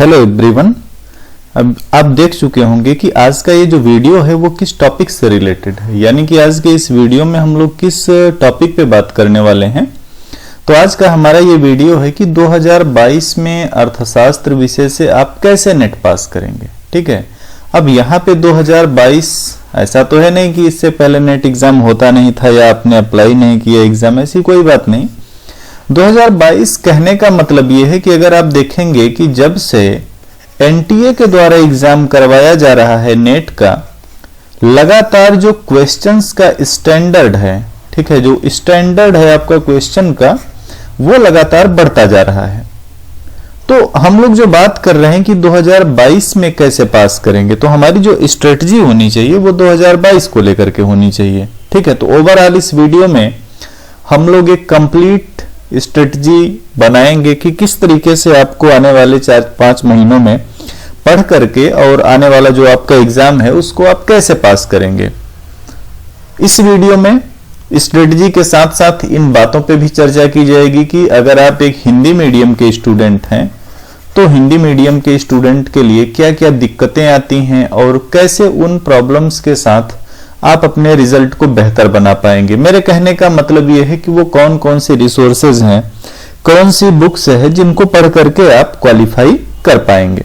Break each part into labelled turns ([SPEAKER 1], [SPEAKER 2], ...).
[SPEAKER 1] Hello everyone. अब आप देख चुके होंगे कि आज का ये जो वीडियो है वो किस टॉपिक से रिलेटेड है, यानी कि आज के इस वीडियो में हम लोग किस टॉपिक पे बात करने वाले हैं। तो आज का हमारा ये वीडियो है कि 2022 में अर्थशास्त्र विषय से आप कैसे नेट पास करेंगे। ठीक है, अब यहाँ पे 2022 ऐसा तो है नहीं कि इससे पहले नेट एग्जाम होता नहीं था या आपने अप्लाई नहीं किया एग्जाम, ऐसी कोई बात नहीं। 2022 कहने का मतलब ये है कि अगर आप देखेंगे कि जब से एनटीए के द्वारा एग्जाम करवाया जा रहा है नेट का, लगातार जो क्वेश्चंस का स्टैंडर्ड है, ठीक है, जो स्टैंडर्ड है आपका क्वेश्चन का, वो लगातार बढ़ता जा रहा है। तो हम लोग जो बात कर रहे हैं कि 2022 में कैसे पास करेंगे, तो हमारी जो स्ट्रेटजी होनी चाहिए वो 2022 को लेकर के होनी चाहिए। ठीक है, तो ओवरऑल इस वीडियो में हम लोग एक कंप्लीट स्ट्रेटजी बनाएंगे कि किस तरीके से आपको आने वाले 4-5 महीनों में पढ़ करके और आने वाला जो आपका एग्जाम है उसको आप कैसे पास करेंगे। इस वीडियो में स्ट्रेटजी के साथ साथ इन बातों पे भी चर्चा की जाएगी कि अगर आप एक हिंदी मीडियम के स्टूडेंट हैं तो हिंदी मीडियम के स्टूडेंट के लिए क्या क्या दिक्कतें आती हैं और कैसे उन प्रॉब्लम्स के साथ आप अपने रिजल्ट को बेहतर बना पाएंगे। मेरे कहने का मतलब यह है कि वो कौन कौन से रिसोर्सेज हैं, कौन सी बुक्स है जिनको पढ़ करके आप क्वालिफाई कर पाएंगे।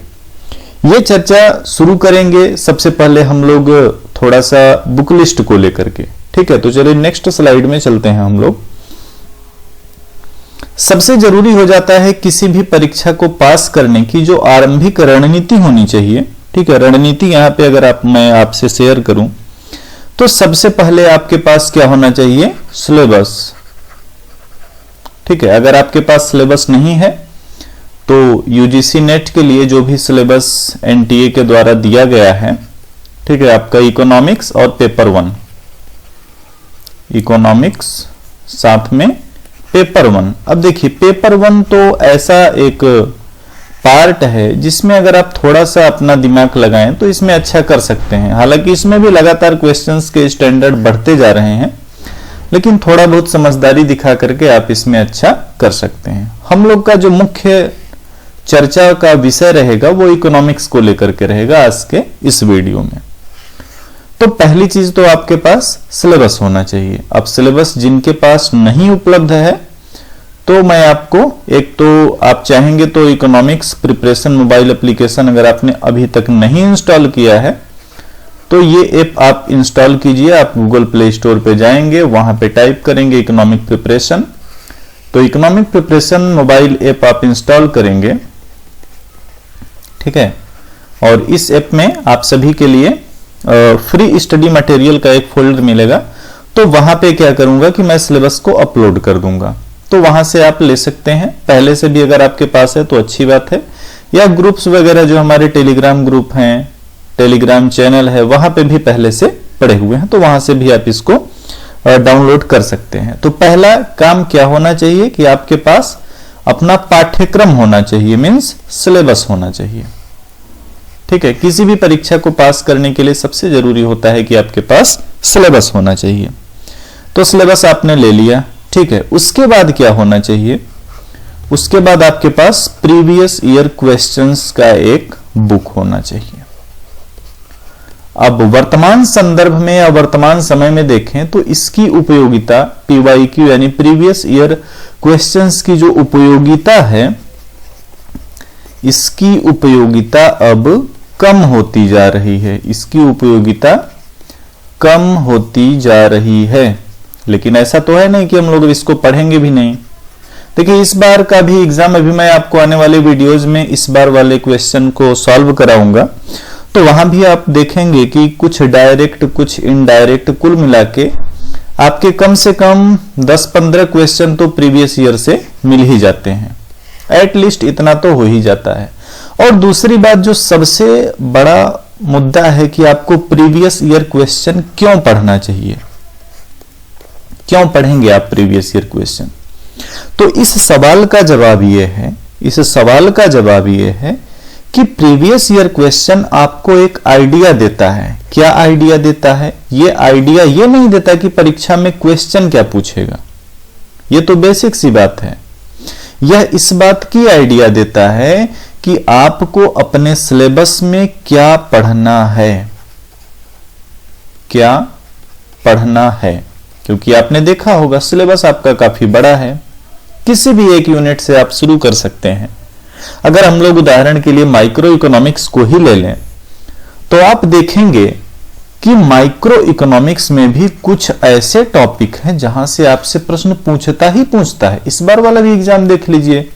[SPEAKER 1] ये चर्चा शुरू करेंगे। सबसे पहले हम लोग थोड़ा सा बुक लिस्ट को लेकर के। ठीक है, तो चलिए नेक्स्ट स्लाइड में चलते हैं हम लोग। सबसे जरूरी हो जाता है किसी भी परीक्षा को पास करने की जो आरंभिक रणनीति होनी चाहिए। ठीक है, रणनीति यहाँ पे अगर मैं आपसे शेयर करूं तो सबसे पहले आपके पास क्या होना चाहिए, सिलेबस। ठीक है, अगर आपके पास सिलेबस नहीं है तो यूजीसी नेट के लिए जो भी सिलेबस एनटीए के द्वारा दिया गया है, ठीक है, आपका इकोनॉमिक्स और पेपर 1, इकोनॉमिक्स साथ में पेपर 1। अब देखिए पेपर 1 तो ऐसा एक पार्ट है जिसमें अगर आप थोड़ा सा अपना दिमाग लगाएं तो इसमें अच्छा कर सकते हैं। हालांकि इसमें भी लगातार क्वेश्चंस के स्टैंडर्ड बढ़ते जा रहे हैं, लेकिन थोड़ा बहुत समझदारी दिखा करके आप इसमें अच्छा कर सकते हैं। हम लोग का जो मुख्य चर्चा का विषय रहेगा वो इकोनॉमिक्स को लेकर के रहेगा आज के इस वीडियो में। तो पहली चीज तो आपके पास सिलेबस होना चाहिए। अब सिलेबस जिनके पास नहीं उपलब्ध है तो मैं आपको, एक तो आप चाहेंगे तो इकोनॉमिक्स प्रिपरेशन मोबाइल एप्लीकेशन अगर आपने अभी तक नहीं इंस्टॉल किया है तो ये ऐप आप इंस्टॉल कीजिए। आप गूगल प्ले स्टोर पे जाएंगे, वहां पे टाइप करेंगे इकोनॉमिक प्रिपरेशन, तो इकोनॉमिक प्रिपरेशन मोबाइल ऐप आप इंस्टॉल करेंगे। ठीक है, और इस ऐप में आप सभी के लिए फ्री स्टडी मटेरियल का एक फोल्डर मिलेगा। तो वहां पे क्या करूंगा कि मैं सिलेबस को अपलोड कर दूंगा, तो वहां से आप ले सकते हैं। पहले से भी अगर आपके पास है तो अच्छी बात है, या ग्रुप्स वगैरह जो हमारे टेलीग्राम ग्रुप हैं, टेलीग्राम चैनल है, वहां पे भी पहले से पड़े हुए हैं, तो वहां से भी आप इसको डाउनलोड कर सकते हैं। तो पहला काम क्या होना चाहिए कि आपके पास अपना पाठ्यक्रम होना चाहिए, मीन्स सिलेबस होना चाहिए। ठीक है, किसी भी परीक्षा को पास करने के लिए सबसे जरूरी होता है कि आपके पास सिलेबस होना चाहिए। तो सिलेबस आपने ले लिया। ठीक है, उसके बाद क्या होना चाहिए, उसके बाद आपके पास प्रीवियस ईयर क्वेश्चंस का एक बुक होना चाहिए। अब वर्तमान संदर्भ में या वर्तमान समय में देखें तो इसकी उपयोगिता, पीवाईक्यू यानी प्रीवियस ईयर क्वेश्चंस की जो उपयोगिता है, इसकी उपयोगिता अब कम होती जा रही है। इसकी उपयोगिता कम होती जा रही है, लेकिन ऐसा तो है नहीं कि हम लोग इसको पढ़ेंगे भी नहीं। देखिए इस बार का भी एग्जाम, अभी मैं आपको आने वाले वीडियोस में इस बार वाले क्वेश्चन को सॉल्व कराऊंगा, तो वहां भी आप देखेंगे कि कुछ डायरेक्ट कुछ इनडायरेक्ट, कुल मिला के आपके कम से कम 10-15 क्वेश्चन तो प्रीवियस ईयर से मिल ही जाते हैं। एटलीस्ट इतना तो हो ही जाता है। और दूसरी बात जो सबसे बड़ा मुद्दा है कि आपको प्रीवियस ईयर क्वेश्चन क्यों पढ़ना चाहिए, क्यों पढ़ेंगे आप प्रीवियस ईयर क्वेश्चन, तो इस सवाल का जवाब यह है, इस सवाल का जवाब यह है कि प्रीवियस ईयर क्वेश्चन आपको एक आइडिया देता है। क्या आइडिया देता है? ये आइडिया ये नहीं देता कि परीक्षा में क्वेश्चन क्या पूछेगा, ये तो बेसिक सी बात है। यह इस बात की आइडिया देता है कि आपको अपने सिलेबस में क्या पढ़ना है, क्या पढ़ना है, क्योंकि आपने देखा होगा सिलेबस आपका काफी बड़ा है। किसी भी एक यूनिट से आप शुरू कर सकते हैं। अगर हम लोग उदाहरण के लिए माइक्रो इकोनॉमिक्स को ही ले लें तो आप देखेंगे कि माइक्रो इकोनॉमिक्स में भी कुछ ऐसे टॉपिक हैं जहां से आपसे प्रश्न पूछता ही पूछता है। इस बार वाला भी एग्जाम देख लीजिए,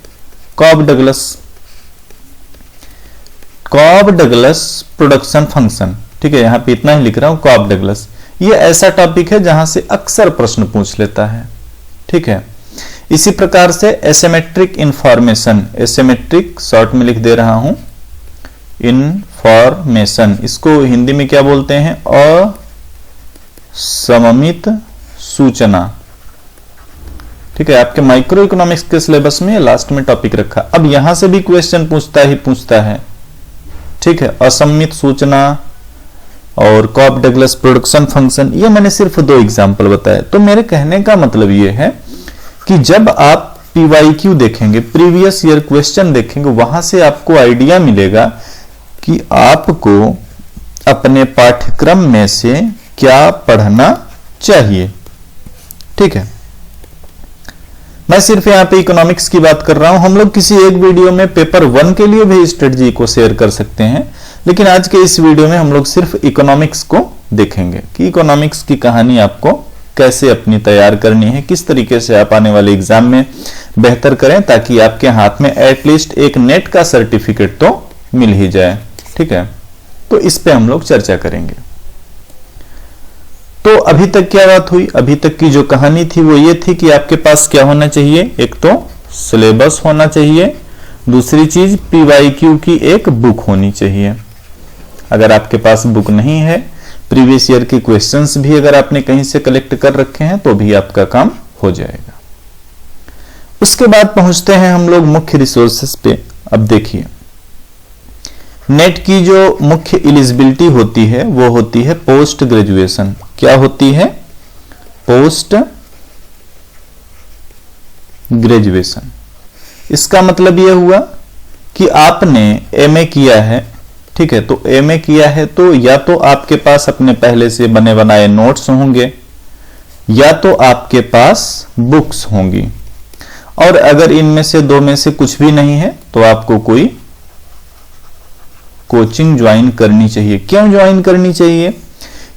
[SPEAKER 1] कॉब डगलस प्रोडक्शन फंक्शन, ठीक है, यहां पे इतना ही लिख रहा हूं, कॉब डगलस। ये ऐसा टॉपिक है जहां से अक्सर प्रश्न पूछ लेता है, ठीक है। इसी प्रकार से एसिमेट्रिक इंफॉर्मेशन, एसिमेट्रिक शॉर्ट में लिख दे रहा हूं, इंफॉर्मेशन, इसको हिंदी में क्या बोलते हैं, असममित सूचना, ठीक है। आपके माइक्रो इकोनॉमिक्स के सिलेबस में लास्ट में टॉपिक रखा। अब यहां से भी क्वेश्चन पूछता ही पूछता है, ठीक है। असममित सूचना और कॉब डगलस प्रोडक्शन फंक्शन, ये मैंने सिर्फ 2 एग्जाम्पल बताए। तो मेरे कहने का मतलब ये है कि जब आप PYQ देखेंगे, प्रीवियस ईयर क्वेश्चन देखेंगे, वहां से आपको आइडिया मिलेगा कि आपको अपने पाठ्यक्रम में से क्या पढ़ना चाहिए, ठीक है। मैं सिर्फ यहां पे इकोनॉमिक्स की बात कर रहा हूं। हम लोग किसी एक वीडियो में पेपर 1 के लिए भी स्ट्रेटजी को शेयर कर सकते हैं, लेकिन आज के इस वीडियो में हम लोग सिर्फ इकोनॉमिक्स को देखेंगे कि इकोनॉमिक्स की कहानी आपको कैसे अपनी तैयार करनी है, किस तरीके से आप आने वाले एग्जाम में बेहतर करें, ताकि आपके हाथ में एटलीस्ट एक नेट का सर्टिफिकेट तो मिल ही जाए, ठीक है। तो इस पे हम लोग चर्चा करेंगे। तो अभी तक क्या बात हुई, अभी तक की जो कहानी थी वो ये थी कि आपके पास क्या होना चाहिए, एक तो सिलेबस होना चाहिए, दूसरी चीज PYQ की एक बुक होनी चाहिए। अगर आपके पास बुक नहीं है, प्रीवियस ईयर के क्वेश्चंस भी अगर आपने कहीं से कलेक्ट कर रखे हैं तो भी आपका काम हो जाएगा। उसके बाद पहुंचते हैं हम लोग मुख्य रिसोर्सेस पे। अब देखिए, नेट की जो मुख्य एलिजिबिलिटी होती है वो होती है पोस्ट ग्रेजुएशन। क्या होती है? Post graduation. इसका मतलब यह हुआ कि आपने MA किया है, ठीक है। तो MA किया है तो या तो आपके पास अपने पहले से बने बनाए नोट्स होंगे, या तो आपके पास बुक्स होंगी, और अगर इनमें से 2 में से कुछ भी नहीं है तो आपको कोई कोचिंग ज्वाइन करनी चाहिए। क्यों ज्वाइन करनी चाहिए?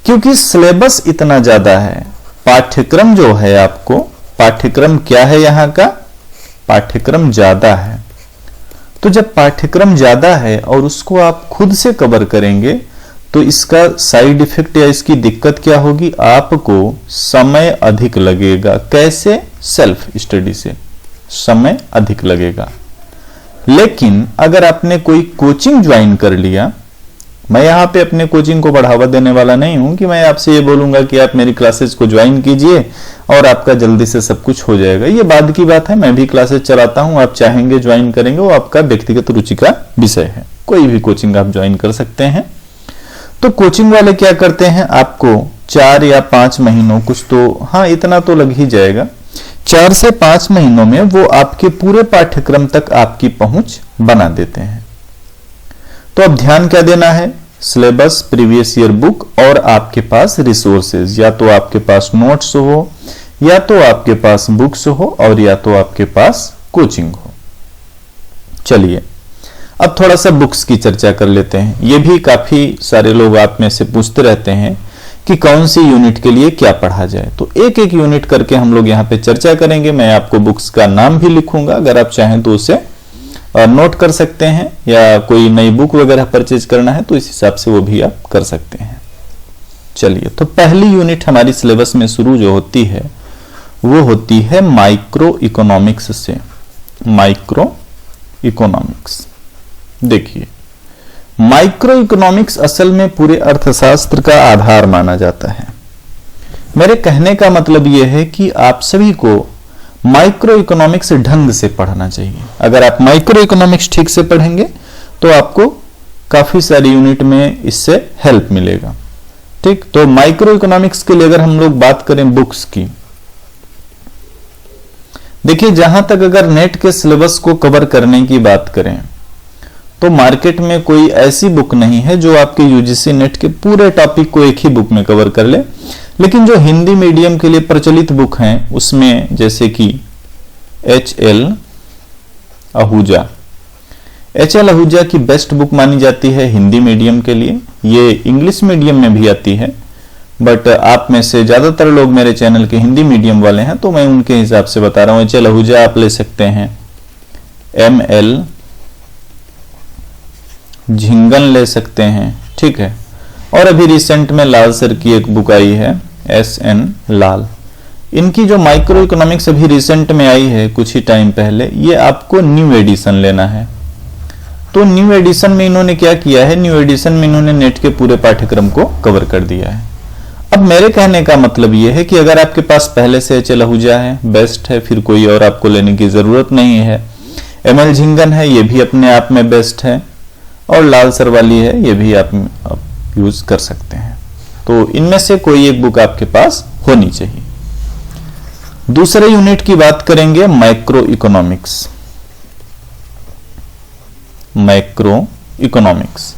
[SPEAKER 1] क्योंकि सिलेबस इतना ज्यादा है। पाठ्यक्रम जो है आपको, पाठ्यक्रम क्या है यहां का? पाठ्यक्रम ज्यादा है। तो जब पाठ्यक्रम ज्यादा है और उसको आप खुद से कवर करेंगे तो इसका साइड इफेक्ट या इसकी दिक्कत क्या होगी? आपको समय अधिक लगेगा। कैसे? सेल्फ स्टडी से समय अधिक लगेगा। लेकिन अगर आपने कोई कोचिंग ज्वाइन कर लिया, मैं यहां पे अपने कोचिंग को बढ़ावा देने वाला नहीं हूं कि मैं आपसे ये बोलूंगा कि आप मेरी क्लासेस को ज्वाइन कीजिए और आपका जल्दी से सब कुछ हो जाएगा। ये बाद की बात है। मैं भी क्लासेस चलाता हूं, आप चाहेंगे ज्वाइन करेंगे, वो आपका व्यक्तिगत रुचि का विषय है। कोई भी कोचिंग आप ज्वाइन कर सकते हैं। तो कोचिंग वाले क्या करते हैं, आपको 4 या 5 महीनों, कुछ तो हाँ इतना तो लग ही जाएगा, 4 से 5 महीनों में वो आपके पूरे पाठ्यक्रम तक आपकी पहुंच बना देते हैं। तो अब ध्यान क्या देना है? सिलेबस, प्रीवियस ईयर बुक और आपके पास रिसोर्सेज। या तो आपके पास नोट्स हो, या तो आपके पास बुक्स हो, और या तो आपके पास कोचिंग हो। चलिए अब थोड़ा सा बुक्स की चर्चा कर लेते हैं। ये भी काफी सारे लोग आप में से पूछते रहते हैं कि कौन सी यूनिट के लिए क्या पढ़ा जाए। तो एक एक यूनिट करके हम लोग यहाँ पे चर्चा करेंगे। मैं आपको बुक्स का नाम भी लिखूंगा, अगर आप चाहें तो उसे नोट कर सकते हैं, या कोई नई बुक वगैरह परचेज करना है तो इस हिसाब से वो भी आप कर सकते हैं। चलिए, तो पहली यूनिट हमारी सिलेबस में शुरू जो होती है वो होती है माइक्रो इकोनॉमिक्स से। माइक्रो इकोनॉमिक्स, देखिए माइक्रो इकोनॉमिक्स असल में पूरे अर्थशास्त्र का आधार माना जाता है। मेरे कहने का मतलब यह है कि आप सभी को माइक्रो इकोनॉमिक्स ढंग से पढ़ना चाहिए। अगर आप माइक्रो इकोनॉमिक्स ठीक से पढ़ेंगे तो आपको काफी सारी यूनिट में इससे हेल्प मिलेगा, ठीक। तो माइक्रो इकोनॉमिक्स के लिए अगर हम लोग बात करें बुक्स की, देखिए जहां तक अगर नेट के सिलेबस को कवर करने की बात करें तो मार्केट में कोई ऐसी बुक नहीं है जो आपके यूजीसी नेट के पूरे टॉपिक को एक ही बुक में कवर कर ले। लेकिन जो हिंदी मीडियम के लिए प्रचलित बुक हैं उसमें जैसे कि HL आहूजा, HL आहूजा की बेस्ट बुक मानी जाती है हिंदी मीडियम के लिए। ये इंग्लिश मीडियम में भी आती है, बट आप में से ज्यादातर लोग मेरे चैनल के हिंदी मीडियम वाले हैं तो मैं उनके हिसाब से बता रहा हूं। HL आहूजा आप ले सकते हैं, ML झिंगन ले सकते हैं, ठीक है। और अभी रिसेंट में लाल सर की एक बुक आई है SN लाल। इनकी जो माइक्रो इकोनॉमिक्स अभी रिसेंट में आई है कुछ ही टाइम पहले, ये आपको न्यू एडिशन लेना है। तो न्यू एडिशन में इन्होंने क्या किया है, न्यू एडिशन में इन्होंने नेट के पूरे पाठ्यक्रम को कवर कर दिया है। अब मेरे कहने का मतलब ये है कि अगर आपके पास पहले से HL आहूजा है, बेस्ट है, फिर कोई और आपको लेने की जरूरत नहीं है। ML झिंगन है, ये भी अपने आप में बेस्ट है, और लाल सर वाली है, ये भी आप यूज कर सकते हैं। तो इनमें से कोई एक बुक आपके पास होनी चाहिए। दूसरे यूनिट की बात करेंगे micro economics. Micro economics,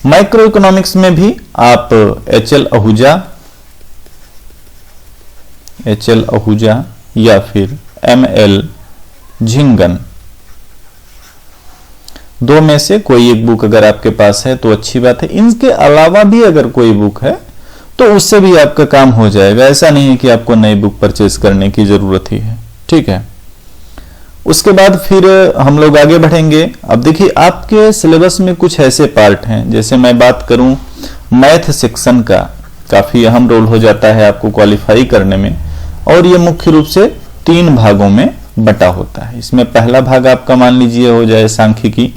[SPEAKER 1] micro economics में भी आप HL आहूजा या फिर ML झिंगन, दो में से कोई एक बुक अगर आपके पास है तो अच्छी बात है। इनके अलावा भी अगर कोई बुक है तो उससे भी आपका काम हो जाएगा। ऐसा नहीं है कि आपको नई बुक परचेज करने की जरूरत ही है, ठीक है। उसके बाद फिर हम लोग आगे बढ़ेंगे। अब देखिए आपके सिलेबस में कुछ ऐसे पार्ट हैं, जैसे मैं बात करूं मैथ सेक्शन का काफी अहम रोल हो जाता है आपको क्वालिफाई करने में, और ये मुख्य रूप से 3 भागों में बटा होता है। इसमें पहला भाग आपका मान लीजिए हो जाए सांख्यिकी,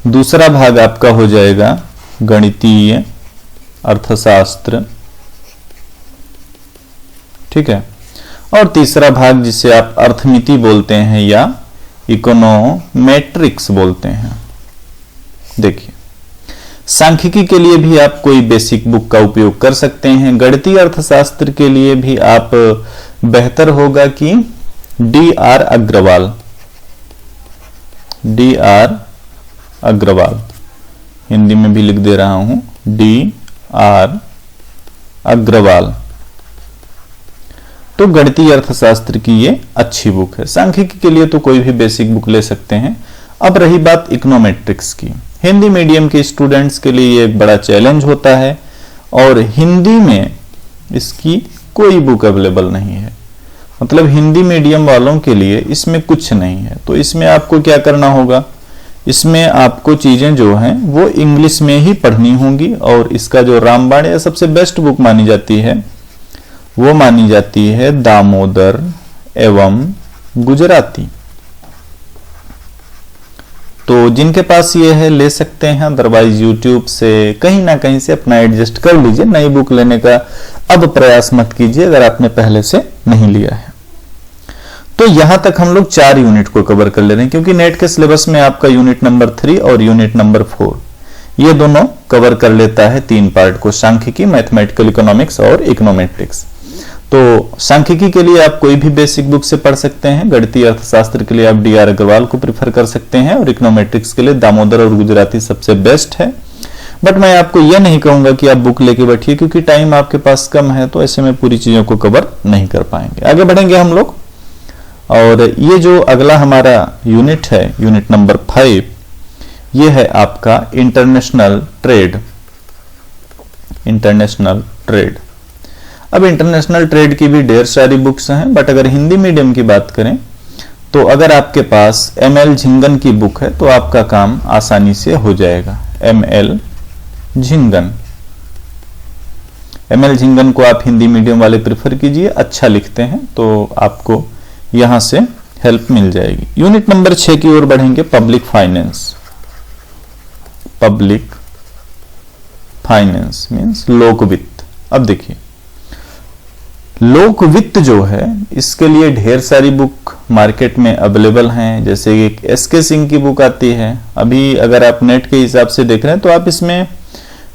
[SPEAKER 1] दूसरा भाग आपका हो जाएगा गणितीय अर्थशास्त्र, ठीक है, और तीसरा भाग जिसे आप अर्थमिति बोलते हैं या इकोनोमेट्रिक्स बोलते हैं। देखिए सांख्यिकी के लिए भी आप कोई बेसिक बुक का उपयोग कर सकते हैं। गणितीय अर्थशास्त्र के लिए भी आप बेहतर होगा कि DR अग्रवाल, हिंदी में भी लिख दे रहा हूं DR अग्रवाल, तो गणितीय अर्थशास्त्र की ये अच्छी बुक है। सांख्यिकी के लिए तो कोई भी बेसिक बुक ले सकते हैं। अब रही बात इकोनोमेट्रिक्स की, हिंदी मीडियम के स्टूडेंट्स के लिए ये एक बड़ा चैलेंज होता है, और हिंदी में इसकी कोई बुक अवेलेबल नहीं है। मतलब हिंदी मीडियम वालों के लिए इसमें कुछ नहीं है। तो इसमें आपको क्या करना होगा, इसमें आपको चीजें जो हैं वो इंग्लिश में ही पढ़नी होंगी, और इसका जो रामबाण या सबसे बेस्ट बुक मानी जाती है वो मानी जाती है दामोदर एवं गुजराती। तो जिनके पास ये है ले सकते हैं, अदरवाइज यूट्यूब से कहीं ना कहीं से अपना एडजस्ट कर लीजिए। नई बुक लेने का अब प्रयास मत कीजिए अगर आपने पहले से नहीं लिया है। तो यहां तक हम लोग 4 यूनिट को कवर कर ले रहे हैं, क्योंकि नेट के सिलेबस में आपका यूनिट नंबर 3 और यूनिट नंबर 4 ये दोनों कवर कर लेता है 3 पार्ट को, सांख्यिकी, मैथमेटिकल इकोनॉमिक्स और इकोनोमेट्रिक्स। तो सांख्यिकी के लिए आप कोई भी बेसिक बुक से पढ़ सकते हैं, गणितीय अर्थशास्त्र के लिए आप DR अग्रवाल को प्रिफर कर सकते हैं, और इकोनोमेट्रिक्स के लिए दामोदर और गुजराती सबसे बेस्ट है। बट मैं आपको यह नहीं कहूंगा कि आप बुक लेके बैठिए, क्योंकि टाइम आपके पास कम है, तो ऐसे में पूरी चीजों को कवर नहीं कर पाएंगे। आगे बढ़ेंगे हम लोग, और ये जो अगला हमारा यूनिट है, यूनिट नंबर 5, ये है आपका इंटरनेशनल ट्रेड। इंटरनेशनल ट्रेड, अब इंटरनेशनल ट्रेड की भी ढेर सारी बुक्स हैं, बट अगर हिंदी मीडियम की बात करें तो अगर आपके पास ML झिंगन की बुक है तो आपका काम आसानी से हो जाएगा। ML झिंगन, ML झिंगन को आप हिंदी मीडियम वाले प्रेफर कीजिए, अच्छा लिखते हैं तो आपको यहां से हेल्प मिल जाएगी। यूनिट नंबर 6 की ओर बढ़ेंगे, public finance. Public finance means लोक वित्त। अब देखिए लोक वित्त जो है इसके लिए ढेर सारी बुक मार्केट में अवेलेबल हैं, जैसे एक SK सिंह की बुक आती है। अभी अगर आप नेट के हिसाब से देख रहे हैं तो आप इसमें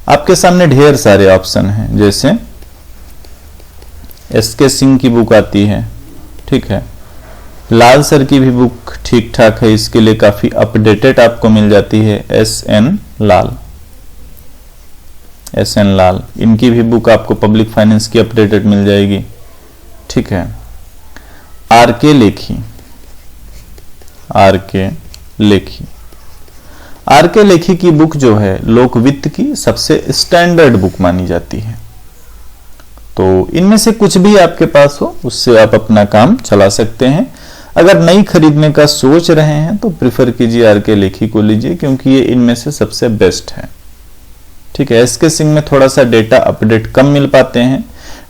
[SPEAKER 1] आपके सामने ढेर सारे ऑप्शन हैं, जैसे SK सिंह की बुक आती है, ठीक है, लाल सर की भी बुक ठीक ठाक है, इसके लिए काफी अपडेटेड आपको मिल जाती है। SN लाल, इनकी भी बुक आपको पब्लिक फाइनेंस की अपडेटेड मिल जाएगी। ठीक है। RK लेखी की बुक जो है लोक वित्त की सबसे स्टैंडर्ड बुक मानी जाती है। तो इनमें से कुछ भी आपके पास हो उससे आप अपना काम चला सकते हैं। अगर नई खरीदने का सोच रहे हैं तो प्रिफर कीजिए RK लेखी को लीजिए, क्योंकि ये इनमें से सबसे बेस्ट है। ठीक है। SK सिंह में थोड़ा सा डेटा अपडेट कम मिल पाते हैं।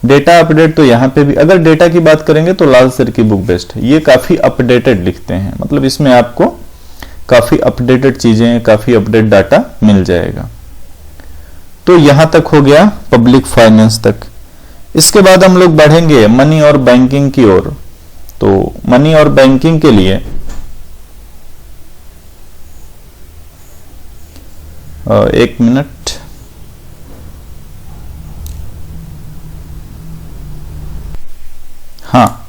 [SPEAKER 1] डेटा अपडेट तो यहाँ पे भी अगर डेटा की बात करेंगे तो लाल सर की बुक बेस्ट है। ये काफी अपडेटेड लिखते हैं, मतलब इसमें आपको काफी अपडेटेड चीजें, काफी अपडेट डाटा मिल जाएगा। तो यहां तक हो गया पब्लिक फाइनेंस तक। इसके बाद हम लोग बढ़ेंगे मनी और बैंकिंग की ओर। तो मनी और बैंकिंग के लिए एक मिनट, हाँ,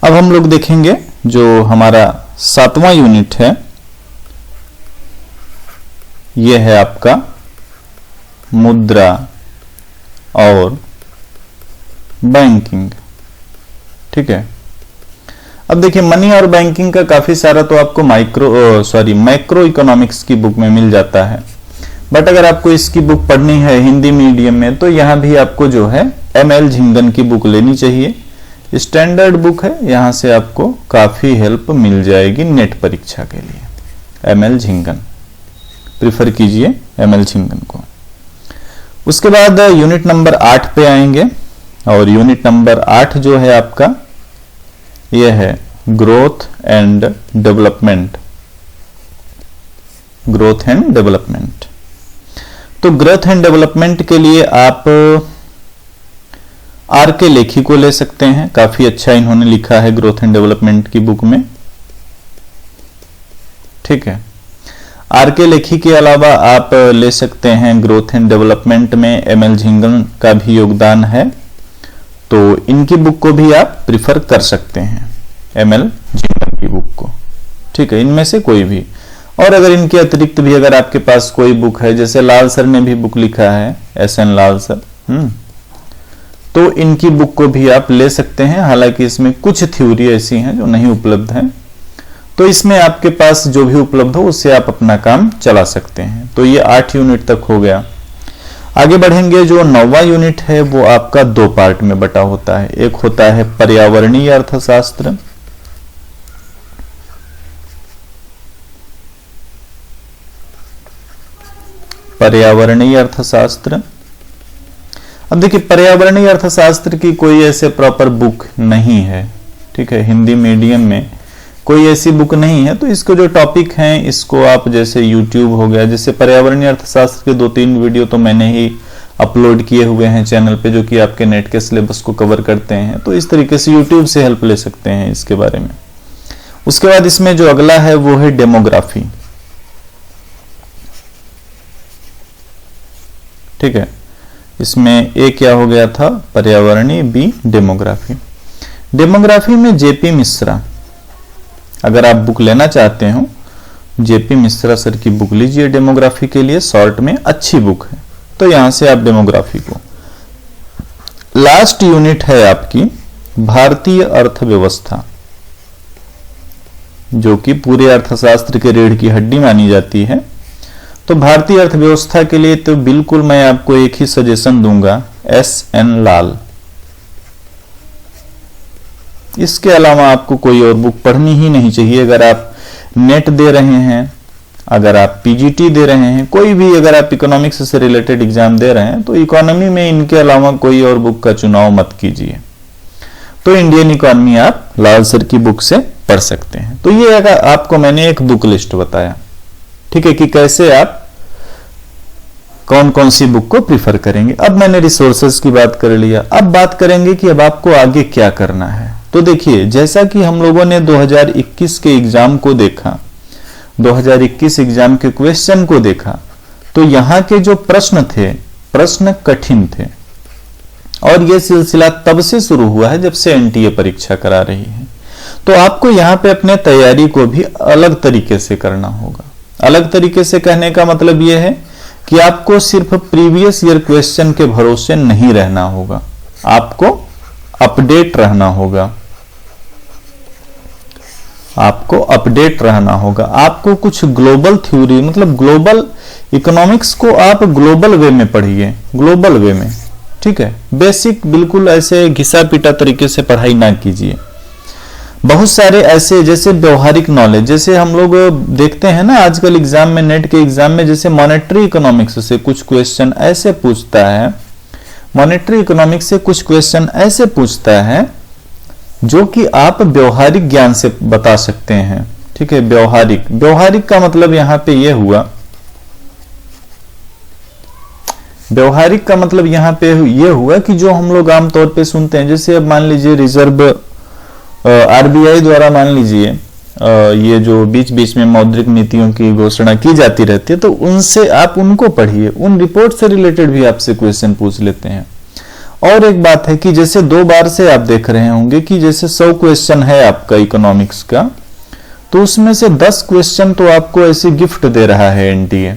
[SPEAKER 1] अब हम लोग देखेंगे जो हमारा 7वां यूनिट है, यह है आपका मुद्रा और बैंकिंग। ठीक है। अब देखिए मनी और बैंकिंग का काफी सारा तो आपको मैक्रो इकोनॉमिक्स की बुक में मिल जाता है, बट अगर आपको इसकी बुक पढ़नी है हिंदी मीडियम में तो यहां भी आपको जो है ML झिंगन की बुक लेनी चाहिए। स्टैंडर्ड बुक है, यहां से आपको काफी हेल्प मिल जाएगी नेट परीक्षा के लिए। ML झिंगन प्रिफर कीजिए, ML झिंगन को। उसके बाद यूनिट नंबर 8 पे आएंगे, और यूनिट नंबर 8 जो है आपका यह है ग्रोथ एंड डेवलपमेंट। तो ग्रोथ एंड डेवलपमेंट के लिए आप RK लेखी को ले सकते हैं, काफी अच्छा इन्होंने लिखा है ग्रोथ एंड डेवलपमेंट की बुक में। ठीक है। RK लेखी के अलावा आप ले सकते हैं ग्रोथ एंड डेवलपमेंट में ML झिंगन का भी योगदान है, तो इनकी बुक को भी आप प्रिफर कर सकते हैं, ML झिंगन की बुक को। ठीक है। इनमें से कोई भी, और अगर इनके अतिरिक्त भी अगर आपके पास कोई बुक है, जैसे लाल सर ने भी बुक लिखा है SN लाल सर, तो इनकी बुक को भी आप ले सकते हैं। हालांकि इसमें कुछ थ्योरी ऐसी हैं जो नहीं उपलब्ध है, तो इसमें आपके पास जो भी उपलब्ध हो उससे आप अपना काम चला सकते हैं। तो ये 8 यूनिट तक हो गया। आगे बढ़ेंगे, जो 9वां यूनिट है वो आपका 2 पार्ट में बटा होता है। एक होता है पर्यावरणीय अर्थशास्त्र, अब देखिए पर्यावरणीय अर्थशास्त्र की कोई ऐसे प्रॉपर बुक नहीं है। ठीक है। हिंदी मीडियम में कोई ऐसी बुक नहीं है, तो इसको जो टॉपिक हैं इसको आप जैसे YouTube हो गया, जैसे पर्यावरणीय अर्थशास्त्र के 2-3 वीडियो तो मैंने ही अपलोड किए हुए हैं चैनल पे, जो कि आपके नेट के सिलेबस को कवर करते हैं। तो इस तरीके से YouTube से हेल्प ले सकते हैं इसके बारे में। उसके बाद इसमें जो अगला है वो है डेमोग्राफी। ठीक है। इसमें ए क्या हो गया था, पर्यावरणीय, B डेमोग्राफी। डेमोग्राफी में JP मिश्रा, अगर आप बुक लेना चाहते हो JP मिश्रा सर की बुक लीजिए डेमोग्राफी के लिए, शॉर्ट में अच्छी बुक है, तो यहां से आप डेमोग्राफी को। लास्ट यूनिट है आपकी भारतीय अर्थव्यवस्था, जो कि पूरे अर्थशास्त्र के रीढ़ की हड्डी मानी जाती है। तो भारतीय अर्थव्यवस्था के लिए तो बिल्कुल मैं आपको एक ही सजेशन दूंगा, SN लाल। इसके अलावा आपको कोई और बुक पढ़नी ही नहीं चाहिए। अगर आप नेट दे रहे हैं, अगर आप PGT दे रहे हैं, कोई भी अगर आप इकोनॉमिक्स से रिलेटेड एग्जाम दे रहे हैं, तो इकोनॉमी में इनके अलावा कोई और बुक का चुनाव मत कीजिए। तो इंडियन इकोनॉमी आप लाल सर की बुक से पढ़ सकते हैं। तो ये अगर आपको मैंने एक बुक लिस्ट बताया, ठीक है, कि कैसे आप कौन कौन सी बुक को प्रीफर करेंगे। अब मैंने रिसोर्सेज की बात कर लिया, अब बात करेंगे कि अब आपको आगे क्या करना है। तो देखिए, जैसा कि हम लोगों ने 2021 के एग्जाम को देखा, 2021 एग्जाम के क्वेश्चन को देखा, तो यहां के जो प्रश्न थे, प्रश्न कठिन थे, और यह सिलसिला तब से शुरू हुआ है जब से NTA परीक्षा करा रही है। तो आपको यहाँ पे अपने तैयारी को भी अलग तरीके से करना होगा। अलग तरीके से कहने का मतलब यह है कि आपको सिर्फ प्रीवियस ईयर क्वेश्चन के भरोसे नहीं रहना होगा, आपको अपडेट रहना होगा। आपको अपडेट रहना होगा। आपको कुछ ग्लोबल थ्योरी, मतलब ग्लोबल इकोनॉमिक्स को आप ग्लोबल वे में पढ़िए, ग्लोबल वे में, ठीक है। बेसिक बिल्कुल ऐसे घिसा पीटा तरीके से पढ़ाई ना कीजिए। बहुत सारे ऐसे जैसे व्यवहारिक नॉलेज, जैसे हम लोग देखते हैं ना आजकल एग्जाम में, नेट के एग्जाम में, जैसे मॉनेटरी इकोनॉमिक्स से कुछ क्वेश्चन ऐसे पूछता है, मॉनेटरी इकोनॉमिक्स से कुछ क्वेश्चन ऐसे पूछता है जो कि आप व्यवहारिक ज्ञान से बता सकते हैं, ठीक है। व्यवहारिक का मतलब यहां पे ये हुआ, व्यवहारिक का मतलब यहां पे ये हुआ कि जो हम लोग आमतौर पे सुनते हैं, जैसे अब मान लीजिए रिजर्व आरबीआई द्वारा मान लीजिए ये जो बीच बीच में मौद्रिक नीतियों की घोषणा की जाती रहती है, तो उनसे आप उनको पढ़िए, उन रिपोर्ट से रिलेटेड भी आपसे क्वेश्चन पूछ लेते हैं। और एक बात है कि जैसे 2 बार से आप देख रहे होंगे कि जैसे 100 क्वेश्चन है आपका इकोनॉमिक्स का, तो उसमें से 10 क्वेश्चन तो आपको ऐसे गिफ्ट दे रहा है एनटीए।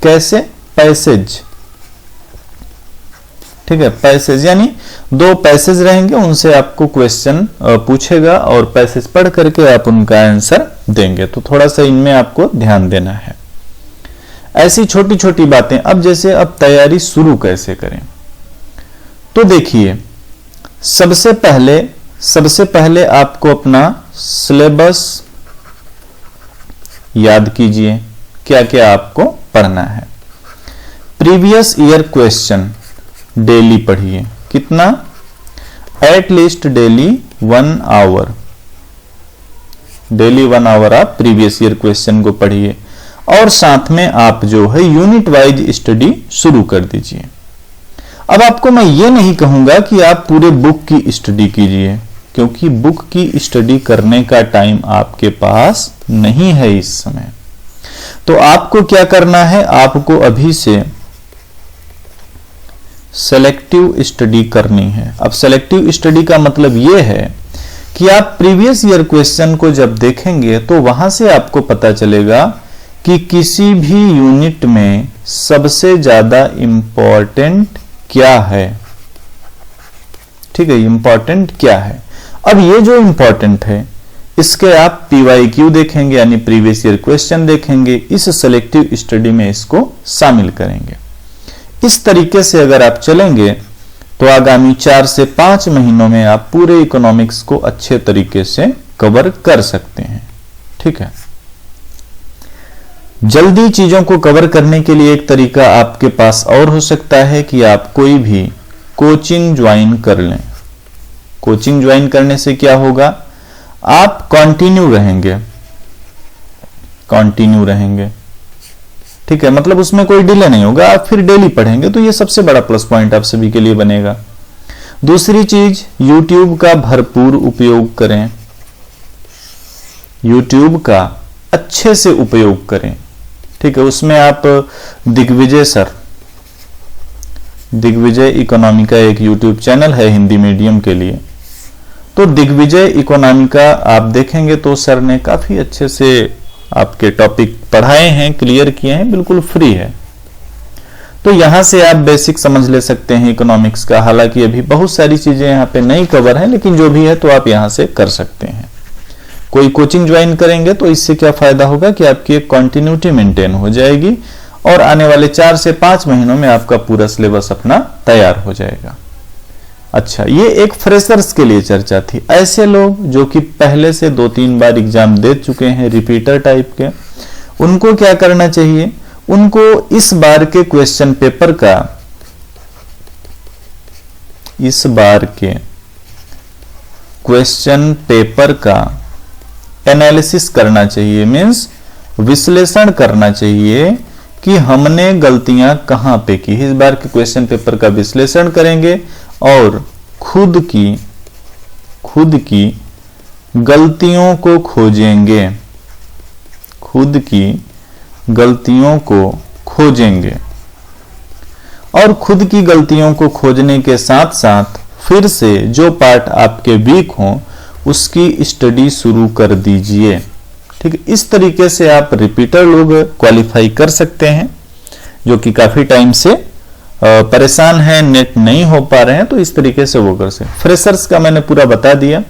[SPEAKER 1] कैसे? पैसेज, ठीक है। पैसेज यानी 2 पैसेज रहेंगे, उनसे आपको क्वेश्चन पूछेगा और पैसेज पढ़ करके आप उनका आंसर देंगे। तो थोड़ा सा इनमें आपको ध्यान देना है। ऐसी छोटी छोटी बातें। अब जैसे अब तैयारी शुरू कैसे करें, तो देखिए सबसे पहले आपको अपना सिलेबस याद कीजिए, क्या क्या आपको पढ़ना है। प्रीवियस ईयर क्वेश्चन डेली पढ़िए, कितना? At least daily 1 hour, daily 1 hour आप प्रीवियस ईयर क्वेश्चन को पढ़िए। और साथ में आप जो है यूनिट वाइज स्टडी शुरू कर दीजिए। अब आपको मैं ये नहीं कहूंगा कि आप पूरे बुक की स्टडी कीजिए, क्योंकि बुक की स्टडी करने का टाइम आपके पास नहीं है इस समय। तो आपको क्या करना है, आपको अभी से सेलेक्टिव स्टडी करनी है। अब सेलेक्टिव स्टडी का मतलब यह है कि आप प्रीवियस ईयर क्वेश्चन को जब देखेंगे तो वहां से आपको पता चलेगा कि किसी भी यूनिट में सबसे ज्यादा इंपॉर्टेंट क्या है, ठीक है। इंपॉर्टेंट क्या है। अब ये जो इंपॉर्टेंट है इसके आप PYQ देखेंगे, यानी प्रीवियस ईयर क्वेश्चन देखेंगे, इस सेलेक्टिव स्टडी में इसको शामिल करेंगे। इस तरीके से अगर आप चलेंगे तो आगामी 4 से 5 महीनों में आप पूरे इकोनॉमिक्स को अच्छे तरीके से कवर कर सकते हैं, ठीक है। जल्दी चीजों को कवर करने के लिए एक तरीका आपके पास और हो सकता है कि आप कोई भी कोचिंग ज्वाइन कर लें। कोचिंग ज्वाइन करने से क्या होगा, आप कंटिन्यू रहेंगे, ठीक है। मतलब उसमें कोई डिले नहीं होगा, आप फिर डेली पढ़ेंगे, तो ये सबसे बड़ा प्लस पॉइंट आप सभी के लिए बनेगा। दूसरी चीज, YouTube का भरपूर उपयोग करें, YouTube का अच्छे से उपयोग करें, ठीक है। उसमें आप दिग्विजय इकोनॉमिका एक YouTube चैनल है हिंदी मीडियम के लिए, तो दिग्विजय इकोनॉमिका आप देखेंगे तो सर ने काफी अच्छे से आपके टॉपिक पढ़ाए हैं, क्लियर किए हैं, बिल्कुल फ्री है। तो यहां से आप बेसिक समझ ले सकते हैं इकोनॉमिक्स का। हालांकि अभी बहुत सारी चीजें यहाँ पे नहीं कवर हैं, लेकिन जो भी है तो आप यहां से कर सकते हैं। कोई कोचिंग ज्वाइन करेंगे तो इससे क्या फायदा होगा कि आपकी एक कंटिन्यूटी मेंटेन हो जाएगी और आने वाले 4 से 5 महीनों में आपका पूरा सिलेबस अपना तैयार हो जाएगा। अच्छा, ये एक फ्रेशर्स के लिए चर्चा थी। ऐसे लोग जो कि पहले से 2-3 बार एग्जाम दे चुके हैं, रिपीटर टाइप के, उनको क्या करना चाहिए, उनको इस बार के क्वेश्चन पेपर का एनालिसिस करना चाहिए, मीन्स विश्लेषण करना चाहिए कि हमने गलतियां कहां पे की। इस बार के क्वेश्चन पेपर का विश्लेषण करेंगे और खुद की गलतियों को खोजेंगे, और खुद की गलतियों को खोजने के साथ साथ फिर से जो पार्ट आपके वीक हों उसकी स्टडी शुरू कर दीजिए। ठीक है, इस तरीके से आप रिपीटर लोग क्वालिफाई कर सकते हैं जो कि काफी टाइम से परेशान हैं, नेट नहीं हो पा रहे हैं, तो इस तरीके से वो कर सकते। फ्रेशर्स का मैंने पूरा बता दिया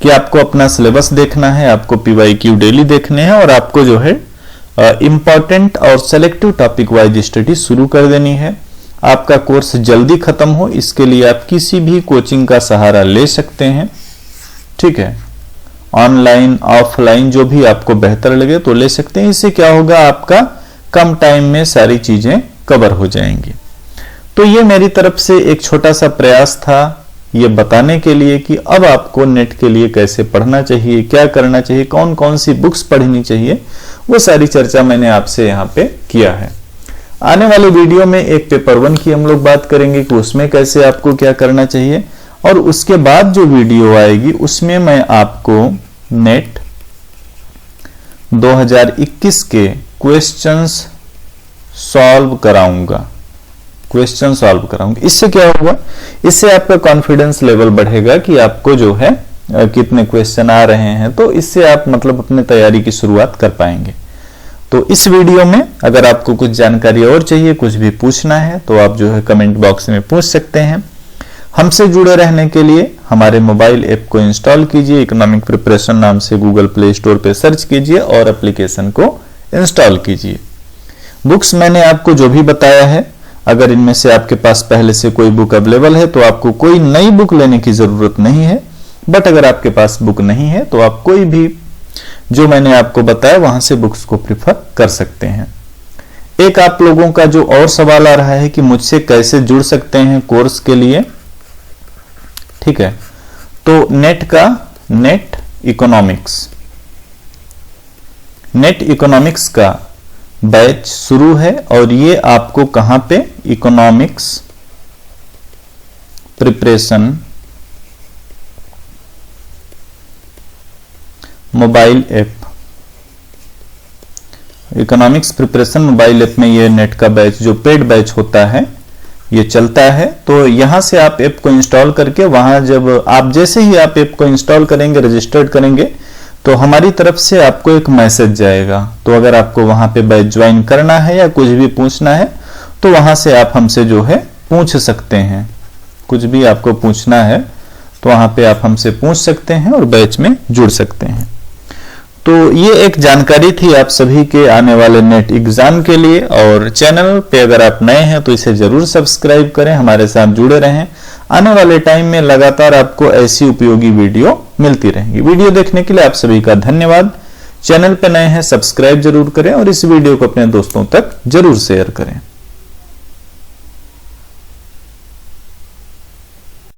[SPEAKER 1] कि आपको अपना सिलेबस देखना है, आपको PYQ डेली देखने हैं और आपको जो है इंपॉर्टेंट और सेलेक्टिव टॉपिक वाइज स्टडी शुरू कर देनी है। आपका कोर्स जल्दी खत्म हो इसके लिए आप किसी भी कोचिंग का सहारा ले सकते हैं। ठीक है, ऑनलाइन ऑफलाइन जो भी आपको बेहतर लगे तो ले सकते हैं। इससे क्या होगा, आपका कम टाइम में सारी चीजें कवर हो जाएंगी। तो ये मेरी तरफ से एक छोटा सा प्रयास था ये बताने के लिए कि अब आपको नेट के लिए कैसे पढ़ना चाहिए, क्या करना चाहिए, कौन कौन सी बुक्स पढ़नी चाहिए, वो सारी चर्चा मैंने आपसे यहाँ पे किया है। आने वाले वीडियो में एक पेपर 1 की हम लोग बात करेंगे कि उसमें कैसे आपको क्या करना चाहिए, और उसके बाद जो वीडियो आएगी उसमें मैं आपको नेट 2021 के क्वेश्चंस सॉल्व कराऊंगा। इससे क्या होगा, इससे आपका कॉन्फिडेंस लेवल बढ़ेगा कि आपको जो है कितने क्वेश्चन आ रहे हैं, तो इससे आप मतलब अपने तैयारी की शुरुआत कर पाएंगे। तो इस वीडियो में अगर आपको कुछ जानकारी और चाहिए, कुछ भी पूछना है, तो आप जो है कमेंट बॉक्स में पूछ सकते हैं। हमसे जुड़े रहने के लिए हमारे मोबाइल ऐप को इंस्टॉल कीजिए, इकोनॉमिक प्रिपरेशन नाम से गूगल प्ले स्टोर पे सर्च कीजिए और एप्लीकेशन को इंस्टॉल कीजिए। बुक्स मैंने आपको जो भी बताया है, अगर इनमें से आपके पास पहले से कोई बुक अवेलेबल है तो आपको कोई नई बुक लेने की जरूरत नहीं है, बट अगर आपके पास बुक नहीं है तो आप कोई भी जो मैंने आपको बताया वहां से बुक्स को प्रिफर कर सकते हैं। एक आप लोगों का जो और सवाल आ रहा है कि मुझसे कैसे जुड़ सकते हैं कोर्स के लिए, ठीक है, तो नेट इकोनॉमिक्स का बैच शुरू है और ये आपको कहां पे, economics preparation mobile app, economics preparation mobile app में ये नेट का बैच जो पेड बैच होता है ये चलता है। तो यहां से आप ऐप को इंस्टॉल करके वहां जब आप जैसे ही आप ऐप को इंस्टॉल करेंगे, रजिस्टर्ड करेंगे, तो हमारी तरफ से आपको एक मैसेज जाएगा। तो अगर आपको वहां पे बैच ज्वाइन करना है या कुछ भी पूछना है तो वहां से आप हमसे जो है पूछ सकते हैं। कुछ भी आपको पूछना है तो वहां पे आप हमसे पूछ सकते हैं और बैच में जुड़ सकते हैं। तो ये एक जानकारी थी आप सभी के आने वाले नेट एग्जाम के लिए। और चैनल पे अगर आप नए हैं तो इसे जरूर सब्सक्राइब करें, हमारे साथ जुड़े रहें। आने वाले टाइम में लगातार आपको ऐसी उपयोगी वीडियो मिलती रहेंगी। वीडियो देखने के लिए आप सभी का धन्यवाद। चैनल पे नए हैं सब्सक्राइब जरूर करें और इस वीडियो को अपने दोस्तों तक जरूर शेयर करें।